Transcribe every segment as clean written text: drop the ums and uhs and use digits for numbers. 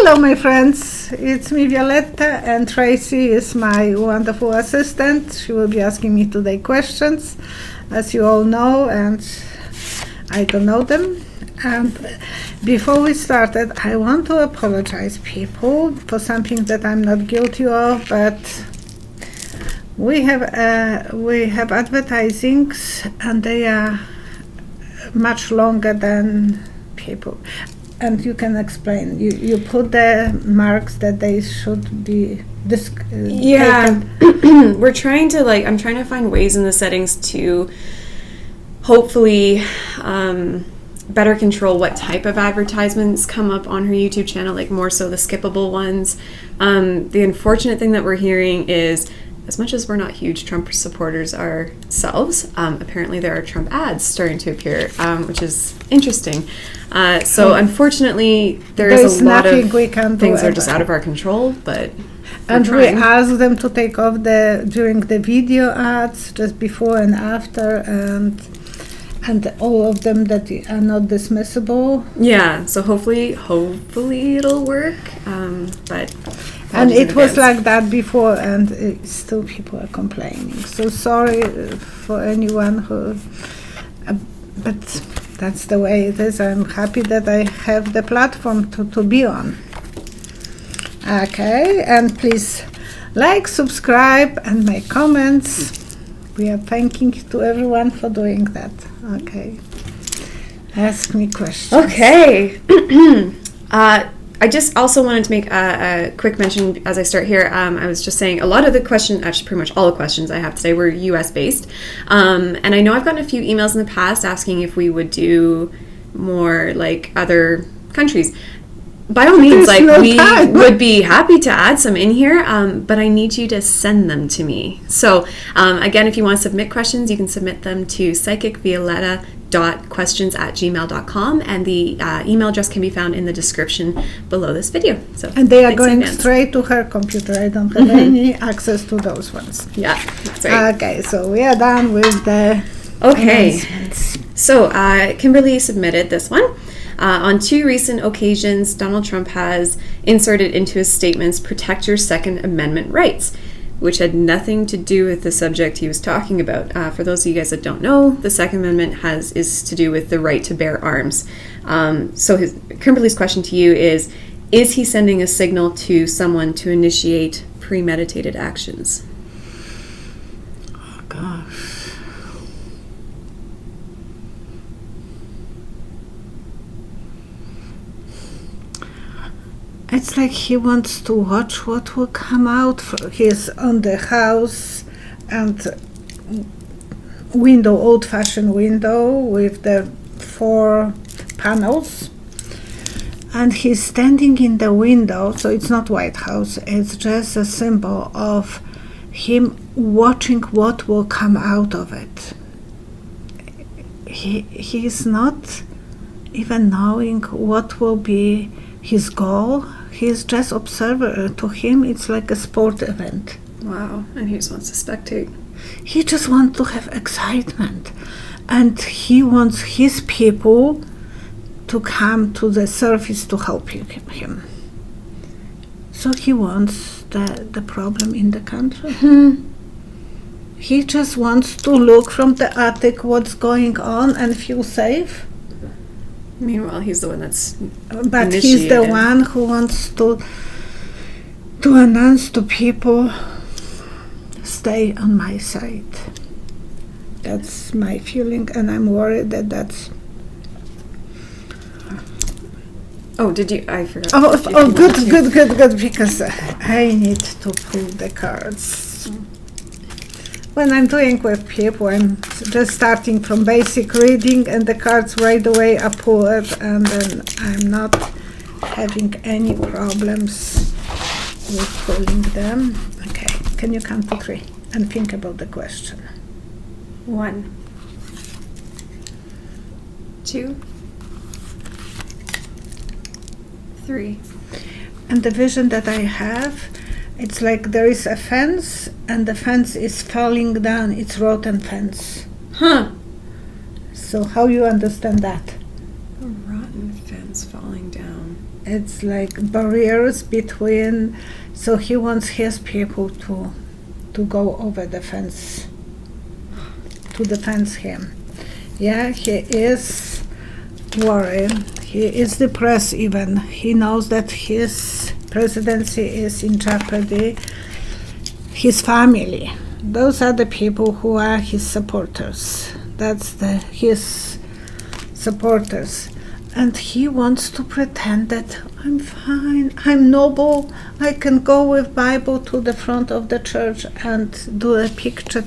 Hello, my friends. It's me, Violetta, and Tracy is my wonderful assistant. She will be asking me today questions, as you all know, and I don't know them. And before we started, I want to apologize, people, for something that I'm not guilty of, but we have advertisings, and they are much longer than people. And you can explain. You put the marks that they should be We're trying to I'm trying to find ways in the settings to hopefully better control what type of advertisements come up on her YouTube channel, like more so the skippable ones. The unfortunate thing that we're hearing is, as much as we're not huge Trump supporters ourselves, apparently there are Trump ads starting to appear, which is interesting. So unfortunately, there's a lot of things that are just out of our control, but and we ask them to take off during the video ads, just before and after, and all of them that are not dismissible. Yeah, so hopefully it'll work, but... And it was like that before, and still people are complaining. So sorry for anyone who... but that's the way it is. I'm happy that I have the platform to be on. Okay, and please like, subscribe, and make comments. We are thanking to everyone for doing that. Okay. Ask me questions. Okay. I just also wanted to make a quick mention as I start here. I was just saying a lot of the questions, actually pretty much all the questions I have today were US based. And I know I've gotten a few emails in the past asking if we would do more like other countries. By all means, we would be happy to add some in here, but I need you to send them to me. So again, if you want to submit questions, you can submit them to psychicvioletta.questions@gmail.com, and the email address can be found in the description below this video. So, and they are going straight to her computer. I don't have any access to those ones. Yeah, that's right. Okay, so we are done with the announcements. So Kimberly submitted this one. On 2 recent occasions, Donald Trump has inserted into his statements, "Protect your Second Amendment rights," which had nothing to do with the subject he was talking about. For those of you guys that don't know, the Second Amendment is to do with the right to bear arms. So Kimberly's question to you is he sending a signal to someone to initiate premeditated actions? Oh, gosh. It's like he wants to watch what will come out. He's on the house and window, old-fashioned window with the 4 panels. And he's standing in the window, so it's not White House. It's just a symbol of him watching what will come out of it. He's not even knowing what will be his goal. He's just observer. To him, it's like a sport event. Wow, and he just wants to spectate. He just wants to have excitement. And he wants his people to come to the surface to help him. So he wants the problem in the country. He just wants to look from the attic what's going on and feel safe. Meanwhile, he's the one that's But he's the one who wants to announce to people, stay on my side. That's my feeling, and I'm worried that's... Oh, did you? I forgot. Oh, good, because I need to pull the cards. When I'm doing with people, I'm just starting from basic reading, and the cards right away are pulled, and then I'm not having any problems with pulling them. Okay, can you count to 3 and think about the question? 1, 2, 3. And the vision that I have, it's like there is a fence, and the fence is falling down. It's rotten fence. Huh. So how you understand that? A rotten fence falling falling down. It's like barriers between, so he wants his people to go over the fence, to defend him. Yeah, he is worried. He is depressed even. He knows that his presidency is in jeopardy. His family, those are the people who are his supporters. That's his supporters. And he wants to pretend that I'm fine, I'm noble, I can go with Bible to the front of the church and do a picture.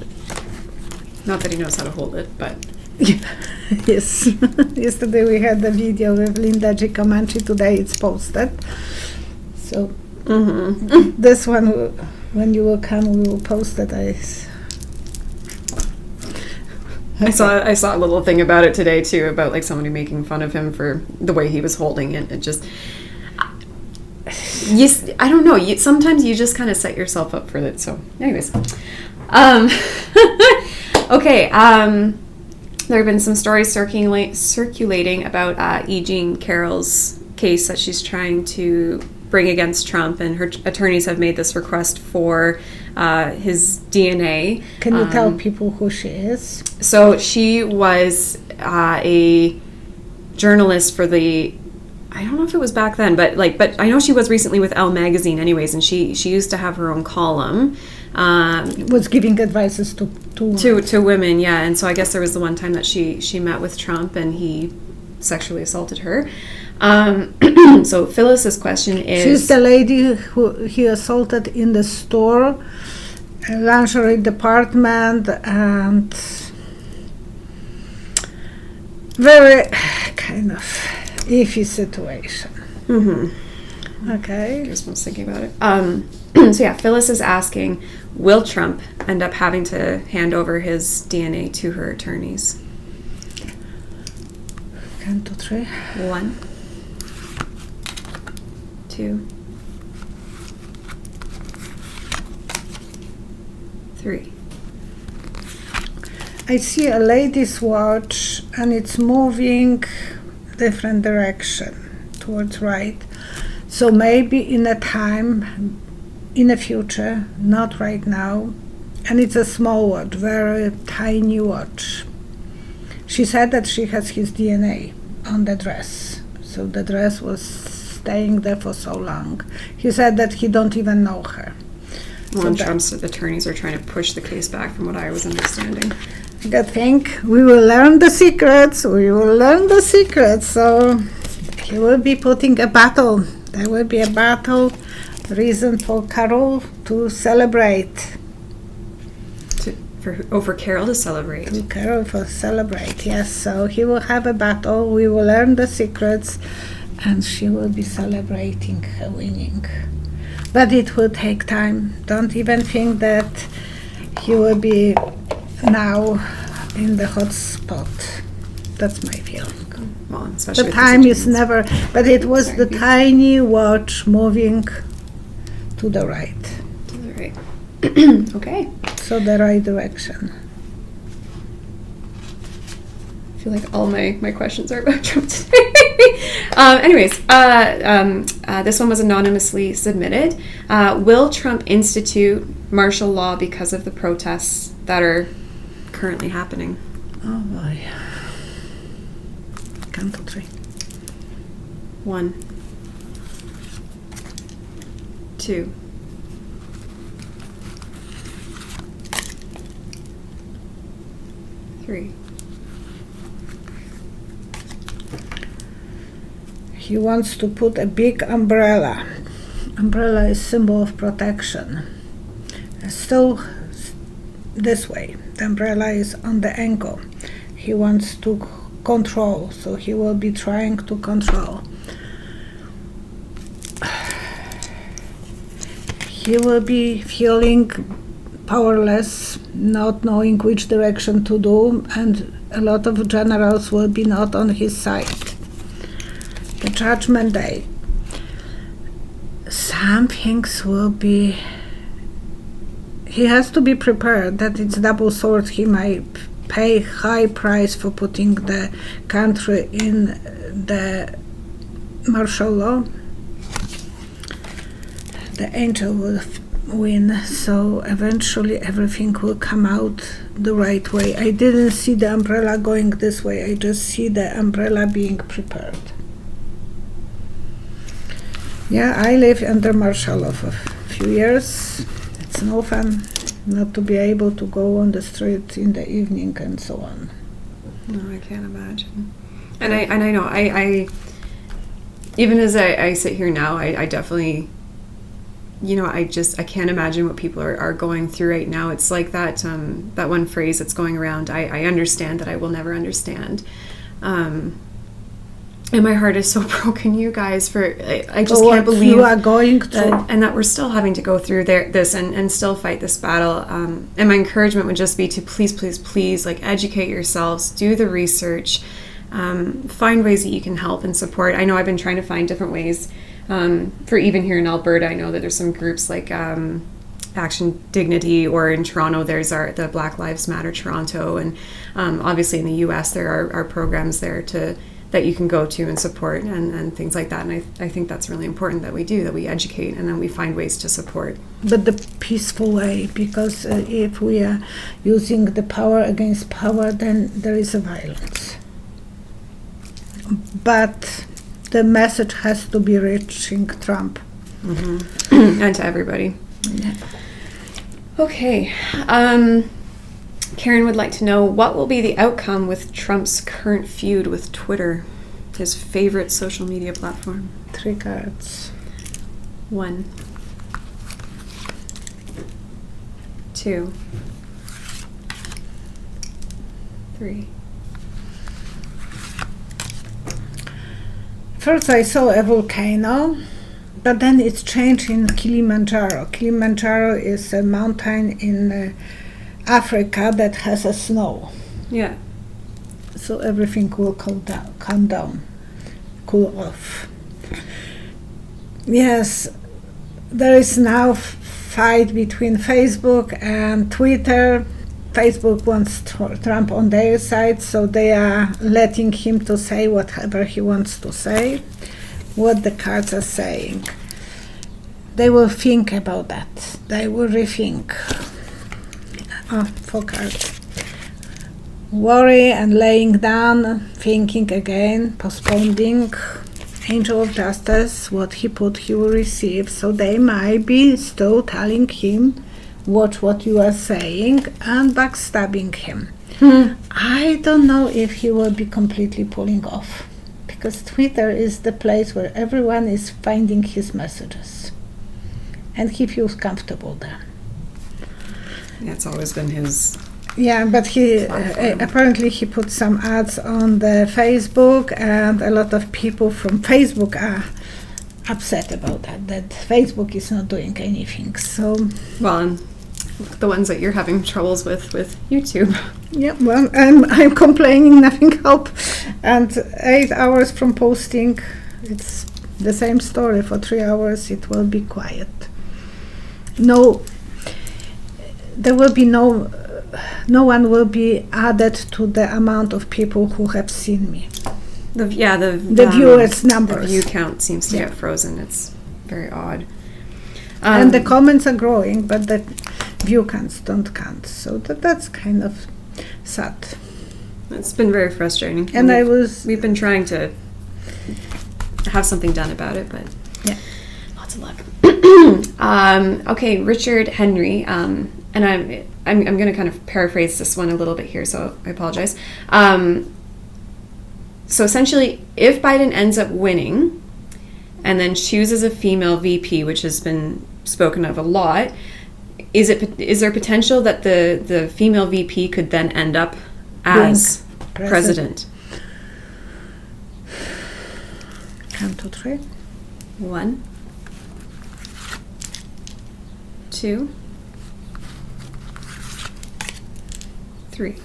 Not that he knows how to hold it, but... Yes. Yesterday we had the video with Linda G. Comanche, today it's posted. So this one, when you will come, we will post it. I saw a little thing about it today too, about like somebody making fun of him for the way he was holding it. It just, I don't know. Sometimes you just kind of set yourself up for it. So, anyways, okay. There have been some stories circulating about E. Jean Carroll's case that she's trying to bring against Trump, and her attorneys have made this request for his DNA. Can you tell people who she is? So she was a journalist for the, I don't know if it was back then, but I know she was recently with Elle magazine anyways, and she used to have her own column. Was giving advices to women, yeah. And so I guess there was the one time that she met with Trump and he sexually assaulted her. So Phyllis's question is... She's the lady who he assaulted in the store, lingerie department, and very kind of iffy situation. Okay. I just was thinking about it. So yeah, Phyllis is asking, will Trump end up having to hand over his DNA to her attorneys? 1, 2, 3. 1, 2, 3. I see a lady's watch and it's moving different direction towards right. So maybe in a time, in the future, not right now. And it's a small watch, very tiny watch. She said that she has his DNA on the dress. So the dress was staying there for so long. He said that he don't even know her. Well, and Trump's attorneys are trying to push the case back from what I was understanding. Good thing. We will learn the secrets. We will learn the secrets. So he will be putting a battle. There will be a battle. Reason for Carol to celebrate. For Carol to celebrate. To Carol for celebrate, yes. So he will have a battle. We will learn the secrets. And she will be celebrating her winning. But it will take time. Don't even think that he will be now in the hot spot. That's my feeling. Well, especially the time is never, but it was the tiny watch moving to the right. To the right. Okay. So the right direction. I feel like all my questions are about Trump today. Anyways, this one was anonymously submitted. Will Trump institute martial law because of the protests that are currently happening? Oh boy. 1, 2, 3. 1, 2, 3. He wants to put a big umbrella. Umbrella is symbol of protection. So this way, the umbrella is on the ankle. He wants to control, so he will be trying to control. He will be feeling powerless, not knowing which direction to do, and a lot of generals will be not on his side. The Judgment Day. Some things will be... He has to be prepared that it's double sword. He might pay high price for putting the country in the martial law, the angel will win, so eventually everything will come out the right way. I didn't see the umbrella going this way, I just see the umbrella being prepared. Yeah, I lived under martial law for a few years. It's no fun not to be able to go on the street in the evening and so on. No, I can't imagine. And I know, I even as I sit here now, I definitely, I can't imagine what people are going through right now. It's like that one phrase that's going around, I understand that I will never understand. And my heart is so broken, you guys, I just can't believe you are going through. And that we're still having to go through this and still fight this battle. And my encouragement would just be to please, like, educate yourselves, do the research, find ways that you can help and support. I know I've been trying to find different ways. For even here in Alberta, I know that there's some groups like Action Dignity, or in Toronto there's the Black Lives Matter Toronto, and obviously in the US there are programs there that you can go to and support and things like that. And I think that's really important that we educate and then we find ways to support. But the peaceful way, because if we are using the power against power, then there is a violence. But the message has to be reaching Trump. Mm-hmm. And to everybody. Yeah. Okay. Karen would like to know, what will be the outcome with Trump's current feud with Twitter, his favorite social media platform? 3 cards. 1, 2, 3. First I saw a volcano, but then it's changed in Kilimanjaro. Kilimanjaro is a mountain in Africa that has a snow. Yeah. So everything will calm down, cool off. Yes, there is now fight between Facebook and Twitter. Facebook wants Trump on their side, so they are letting him to say whatever he wants to say, what the cards are saying. They will think about that. They will rethink. 4 cards. Worry and laying down, thinking again, postponing. Angel of Justice, what he put he will receive. So they might be still telling him, watch what you are saying, and backstabbing him. I don't know if he will be completely pulling off, because Twitter is the place where everyone is finding his messages, and he feels comfortable there. Yeah, it's always been his. Yeah, but he apparently he put some ads on the Facebook, and a lot of people from Facebook are upset about that Facebook is not doing anything. So, well, and the ones that you're having troubles with YouTube. Yeah, well, I'm complaining, nothing help, and 8 hours from posting, it's the same story. For 3 hours, it will be quiet. No. There will be no one will be added to the amount of people who have seen me. The viewers numbers. The view count seems to get frozen. It's very odd. And the comments are growing, but the view counts don't count. So that's kind of sad. It's been very frustrating. And we've been trying to have something done about it, but yeah, lots of luck. Okay, Richard Henry. And I'm going to kind of paraphrase this one a little bit here, so I apologize. So essentially, if Biden ends up winning and then chooses a female VP, which has been spoken of a lot, is there potential that the female VP could then end up as president? 1, 2, 3. 1, 2, 3.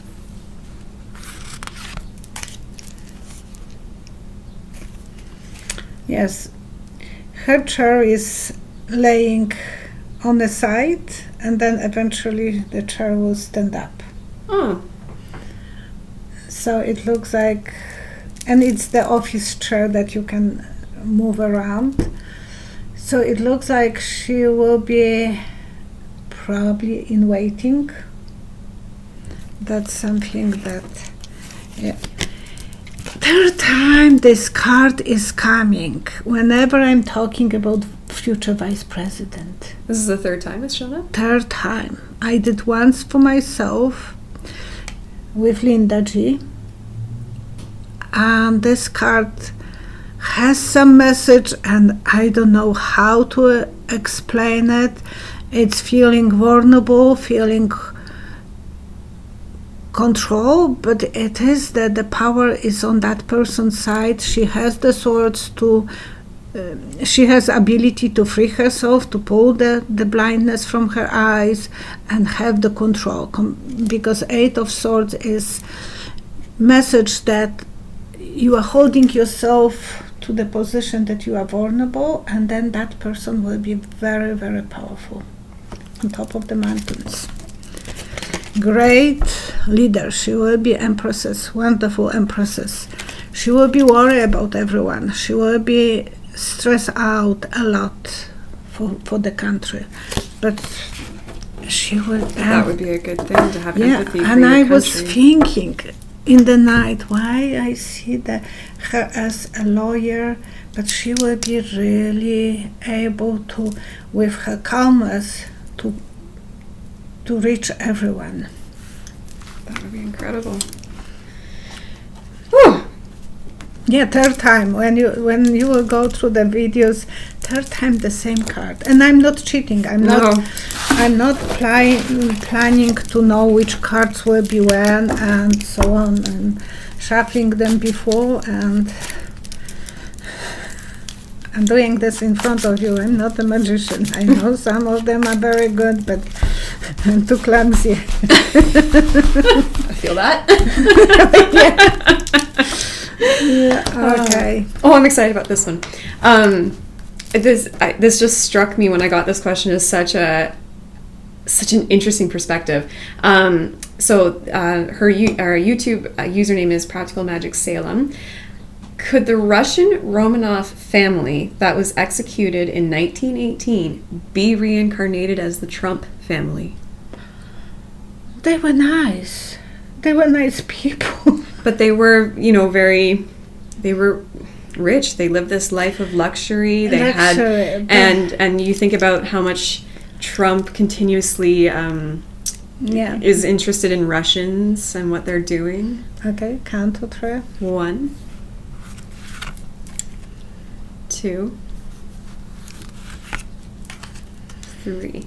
Yes, her chair is laying on the side, and then eventually the chair will stand up. Oh. So it looks like, and it's the office chair that you can move around. So it looks like she will be probably in waiting. That's something that, yeah. Third time this card is coming whenever I'm talking about future vice president. This is the third time it's shown up? Third time. I did once for myself with Linda G. And this card has some message and I don't know how to explain it. It's feeling vulnerable, feeling control, but it is that the power is on that person's side. She has the swords to, she has ability to free herself, to pull the blindness from her eyes and have the control. Because Eight of Swords is message that you are holding yourself to the position that you are vulnerable, and then that person will be very, very powerful on top of the mountains. Great leader. She will be empresses, wonderful empresses. She will be worried about everyone. She will be stressed out a lot for the country, but she will. That would be a good thing to have empathy for and your I country. was thinking in the night why I see her as a lawyer, but she will be really able to, with her calmness, to reach everyone. That would be incredible. Whew. Yeah, third time when you will go through the videos, third time the same card. And I'm not cheating. I'm not planning to know which cards will be when and so on, and shuffling them before, and I'm doing this in front of you. I'm not a magician. I know some of them are very good, but I'm too clumsy. I feel that. Yeah, okay. Oh, I'm excited about this one. This just struck me when I got this question as such an interesting perspective. So her YouTube username is Practical Magic Salem. Could the Russian Romanov family that was executed in 1918 be reincarnated as the Trump family? They were nice. They were nice people. But they were, they were rich. They lived this life of luxury. They had, and you think about how much Trump continuously is interested in Russians and what they're doing. Okay, count to 3. 1, 2, 3.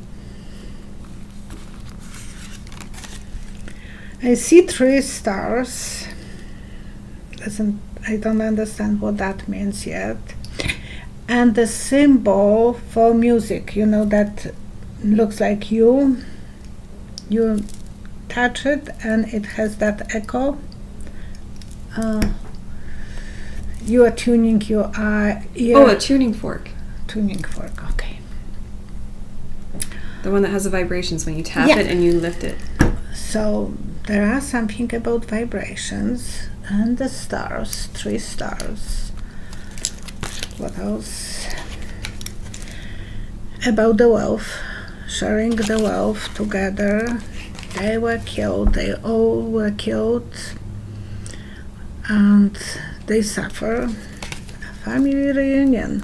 I see 3 stars. I don't understand what that means yet. And the symbol for music, that looks like you touch it and it has that echo. You are tuning your ear. Oh, a tuning fork. Tuning fork, okay. The one that has the vibrations when you tap it and you lift it. So there are something about vibrations and the stars, 3 stars. What else? About the wealth, sharing the wealth together. They were killed, they all were killed, and they suffer. Family reunion.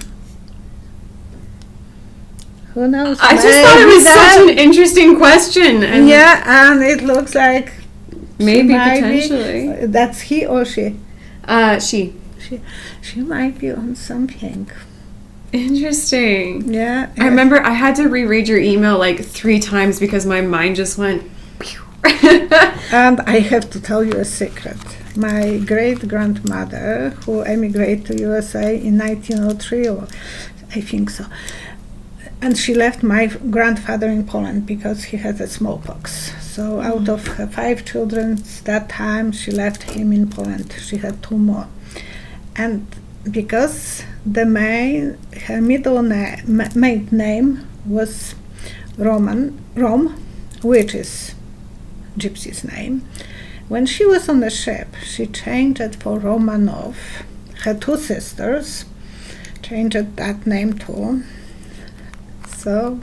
Who knows? I just thought it was such an interesting question. And and it looks like maybe potentially. That's he or she? She. She might be on something. Interesting. Yeah. I remember I had to reread your email like 3 times because my mind just went. And I have to tell you a secret. My great-grandmother, who emigrated to USA in 1903, or I think so, and she left my grandfather in Poland because he had a smallpox. So out of her 5 children that time, she left him in Poland. She had 2 more. And because her middle maiden name was Rom, which is Gypsy's name, when she was on the ship, she changed it for Romanov. Her 2 sisters changed that name too. So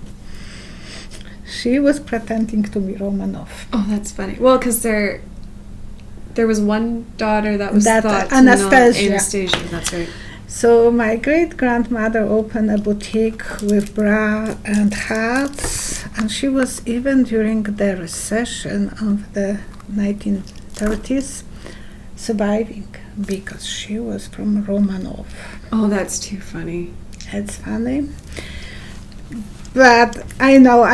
she was pretending to be Romanov. Oh, that's funny. Well, because there was one daughter that was thought to Anastasia. Anastasia, that's right. So my great-grandmother opened a boutique with bra and hats, and she was, even during the recession of the 1930s, surviving because she was from Romanov. Oh, that's too funny. It's funny. But I know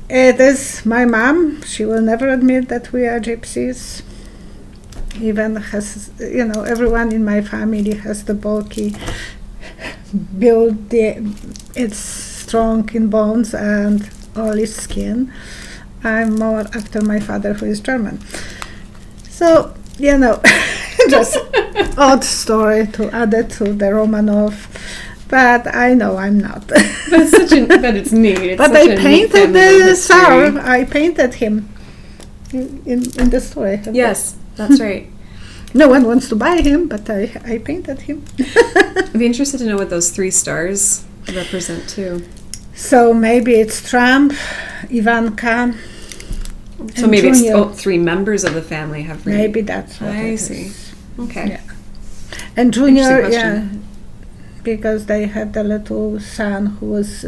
it is my mom. She will never admit that we are gypsies. Even has, everyone in my family has the bulky build. It's strong in bones and oily skin. I'm more after my father, who is German. So, just odd story to add it to the Romanov. But I know I'm not. But it's neat. It's but such I a painted neat family the Tsar. history. I painted him in the story. Yes, that's right. No one wants to buy him, but I painted him. I'd be interested to know what those 3 stars represent too. So maybe it's Trump, Ivanka. So maybe it's 3 members of the family have. Maybe that's what I it see. is. Okay. Yeah. And Junior, question. because they had a little son who was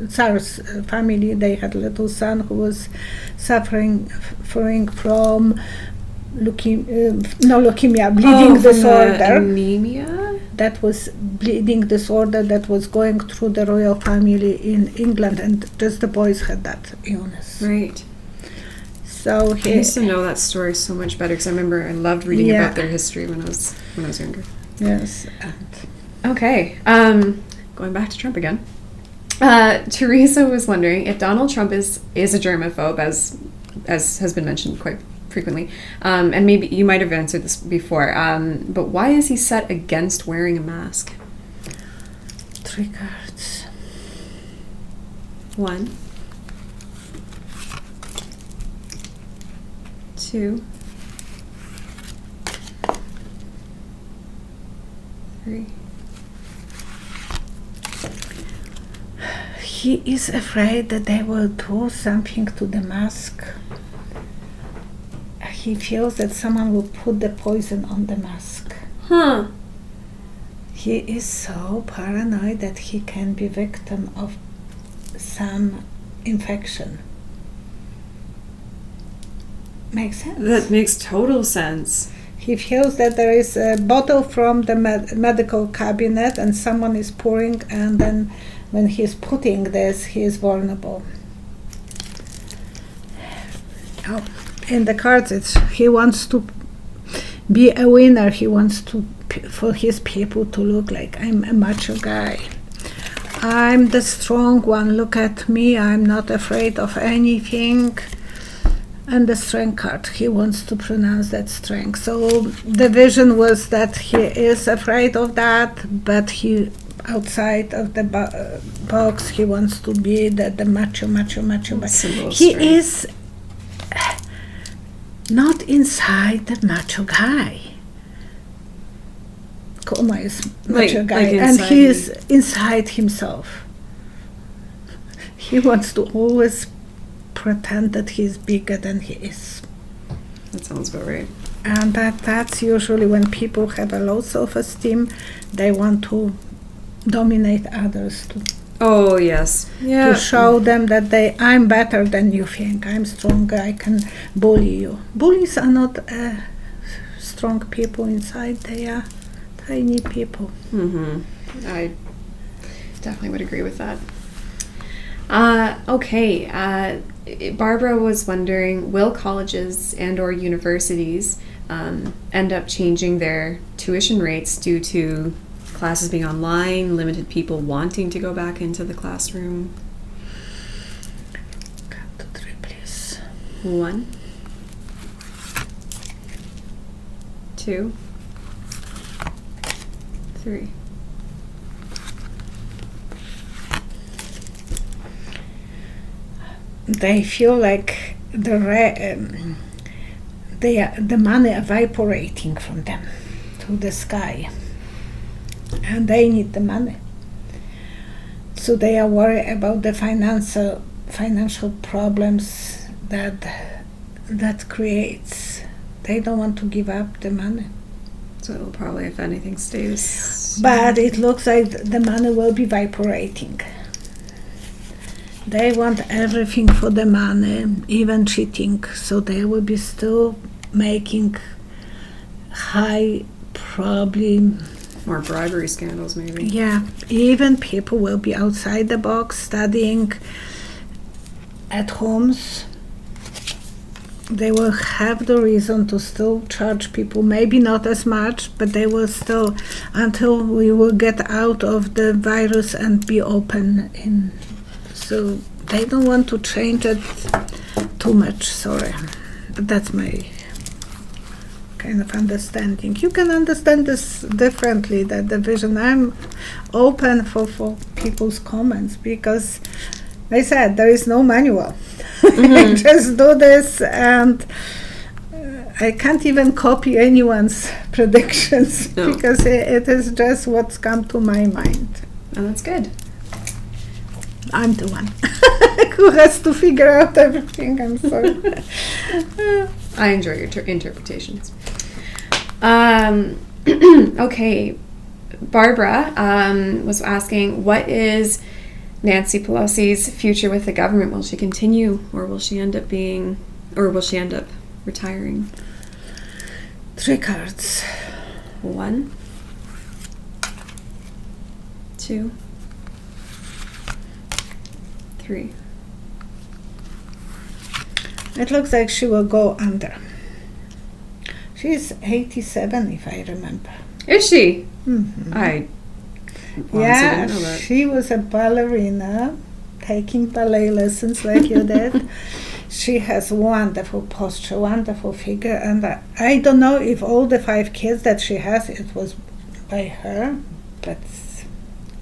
Tsar's family. They had a little son who was suffering from leukemia, bleeding disorder. Anemia? That was bleeding disorder that was going through the royal family in England, and just the boys had that illness. Right. So I used to know that story so much better because I remember I loved reading about their history when I was younger. Yes. Okay. Going back to Trump again. Teresa was wondering if Donald Trump is a germaphobe, as has been mentioned quite frequently, and maybe you might have answered this before, but why is he set against wearing a mask? 3 cards. 1, 2, 3. He is afraid that they will do something to the mask. He feels that someone will put the poison on the mask. Huh. He is so paranoid that he can be victim of some infection. Makes sense? That makes total sense. He feels that there is a bottle from the medical cabinet and someone is pouring, and then when he's putting this, he is vulnerable. Oh, in the cards, he wants to be a winner. He wants for his people to look like, I'm a macho guy. I'm the strong one. Look at me. I'm not afraid of anything. And the strength card, he wants to pronounce that strength. So the vision was that he is afraid of that, but he, outside of the box, he wants to be the macho. He is not inside the macho guy. Koma is macho guy, and he is inside himself. He wants to always pretend that he's bigger than he is. That sounds about right. And that's usually when people have a low self-esteem, they want to dominate others, oh yes, yeah, to show them that I'm better than you think, I'm stronger, I can bully you. Bullies are not strong people inside, they are tiny people. I definitely would agree with that. Okay, Barbara was wondering, will colleges and or universities end up changing their tuition rates due to classes being online, limited people wanting to go back into the classroom? 1, 2, 3, please. 1, 2, 3. They feel like the money evaporating from them to the sky. and they need the money. So they are worried about the financial problems that creates. They don't want to give up the money. So it'll probably, if anything, stays. But it looks like the money will be evaporating. They want everything for the money, even cheating. So they will be still making high, probably. More bribery scandals, maybe. Yeah, even people will be outside the box studying at homes. They will have the reason to still charge people, maybe not as much, but they will still, until we will get out of the virus and be open. So they don't want to change it too much, sorry. But that's my kind of understanding. You can understand this differently, that division. I'm open for people's comments, because I said there is no manual. Mm-hmm. Just do this, and I can't even copy anyone's predictions, because it is just what's come to my mind. And that's good. I'm the one who has to figure out everything. I'm sorry. I enjoy your interpretations. Okay, Barbara was asking, what is Nancy Pelosi's future with the government? Will she continue, or will she end up retiring? 3 cards. 1, 2, 3. It looks like she will go under. She's 87, if I remember. Is she? Mm-hmm. I Yeah, didn't know that. she was a ballerina, taking ballet lessons like you did. She has wonderful posture, wonderful figure, and I don't know if all the 5 kids that she has, it was by her, but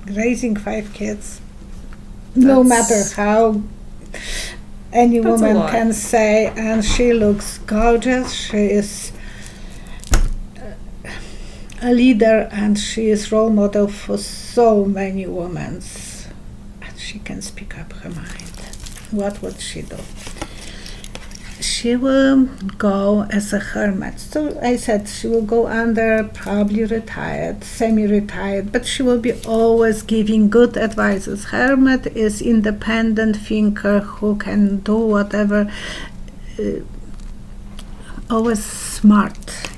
raising 5 kids, no matter how any woman can say, and she looks gorgeous. She is a leader, and she is role model for so many women, and she can speak up her mind. What would she do? She will go as a hermit. So I said she will go under, probably retired, semi-retired, but she will be always giving good advices. Hermit is independent thinker who can do whatever, always smart.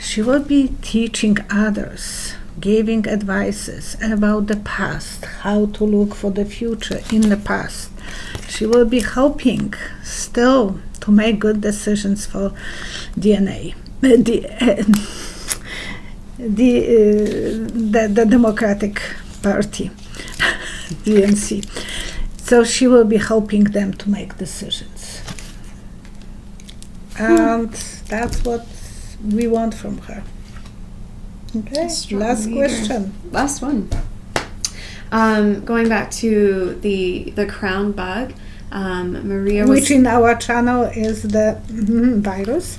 She will be teaching others, giving advices about the past, how to look for the future in the past. She will be helping still to make good decisions for the Democratic Party, DNC. So she will be helping them to make decisions. And that's what we want from her. Okay, last question. Last one. Going back to the crown bug, Maria was... Which in our channel is the virus.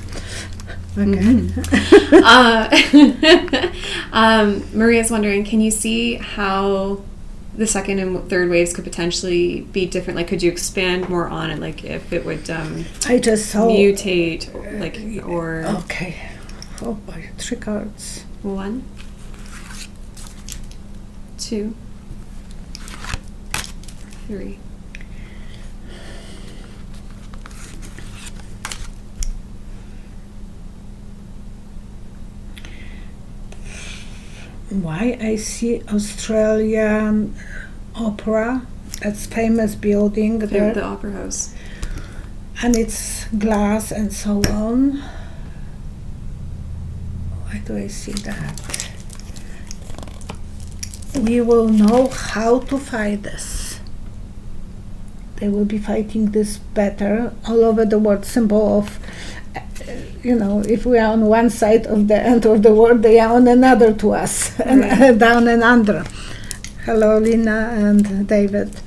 Okay. Maria's wondering, can you see how the second and third waves could potentially be different? Like, could you expand more on it? Like, if it would I just saw mutate, or... Okay. Oh boy, 3 cards. 1, 2, 3. Why I see Australian opera, that's famous building there, The opera house, and it's glass and so on. Why do I see that? We will know how to fight this. They will be fighting this better all over the world. Symbol of, if we are on one side of the end of the world, they are on another to us, and down and under. Hello, Lina and David.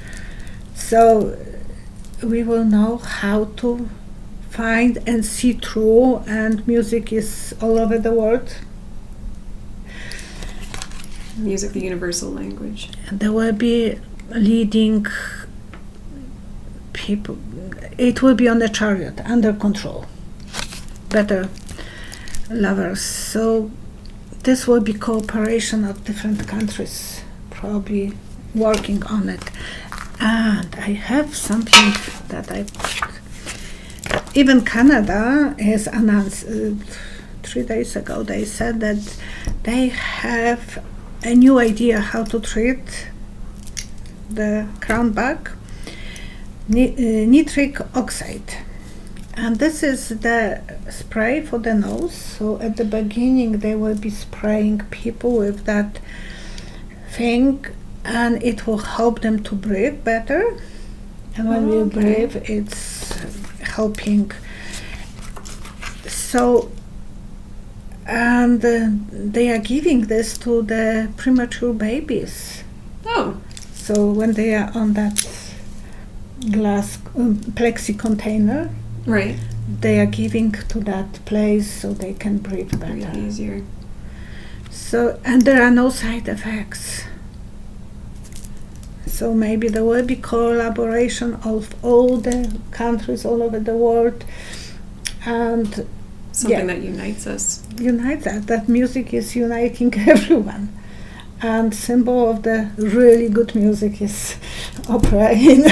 So we will know how to find and see through, and music is all over the world. Music, the universal language. There will be leading people. It will be on the chariot, under control. Better lovers. So this will be cooperation of different countries, probably working on it. And I have something that even Canada has announced 3 days ago. They said that they have a new idea how to treat the crown bug, nitric oxide. And this is the spray for the nose. So at the beginning they will be spraying people with that thing, and it will help them to breathe better. And when we breathe, it's helping. So, and they are giving this to the premature babies. Oh. So when they are on that glass plexi container, right, they are giving to that place so they can breathe better. Breathe easier. So, and there are no side effects. So maybe there will be collaboration of all the countries all over the world, and something that unites us. Unite that music is uniting everyone. And symbol of the really good music is opera in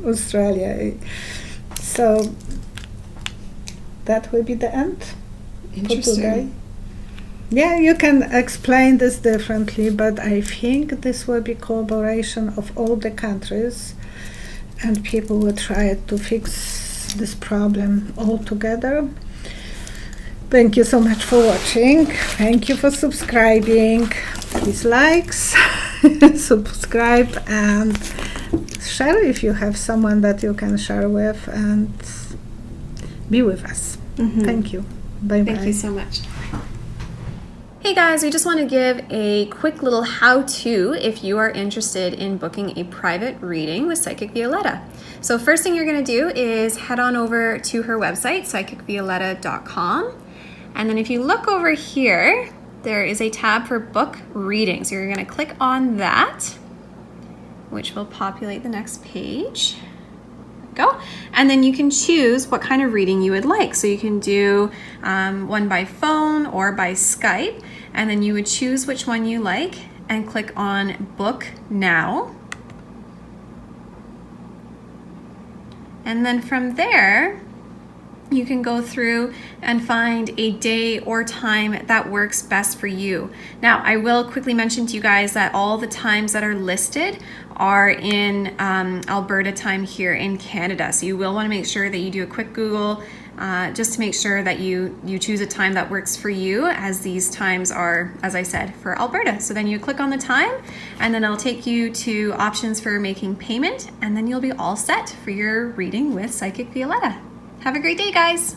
Australia. So that will be the end for today. Yeah, you can explain this differently, but I think this will be collaboration of all the countries, and people will try to fix this problem all together. Thank you so much for watching. Thank you for subscribing. Please likes, subscribe, and share if you have someone that you can share with, and be with us. Thank you. Bye-bye. Thank you so much. Hey guys, we just want to give a quick little how-to if you are interested in booking a private reading with Psychic Violetta. So first thing you're going to do is head on over to her website, psychicvioletta.com. And then if you look over here, there is a tab for book readings. So you're going to click on that, which will populate the next page. Go. And then you can choose what kind of reading you would like. So you can do one by phone or by Skype, and then you would choose which one you like and click on book now. And then from there, you can go through and find a day or time that works best for you. Now, I will quickly mention to you guys that all the times that are listed are in Alberta time here in Canada. So you will want to make sure that you do a quick Google just to make sure that you choose a time that works for you, as these times are, as I said, for Alberta. So then you click on the time, and then it'll take you to options for making payment, and then you'll be all set for your reading with Psychic Violetta. Have a great day, guys.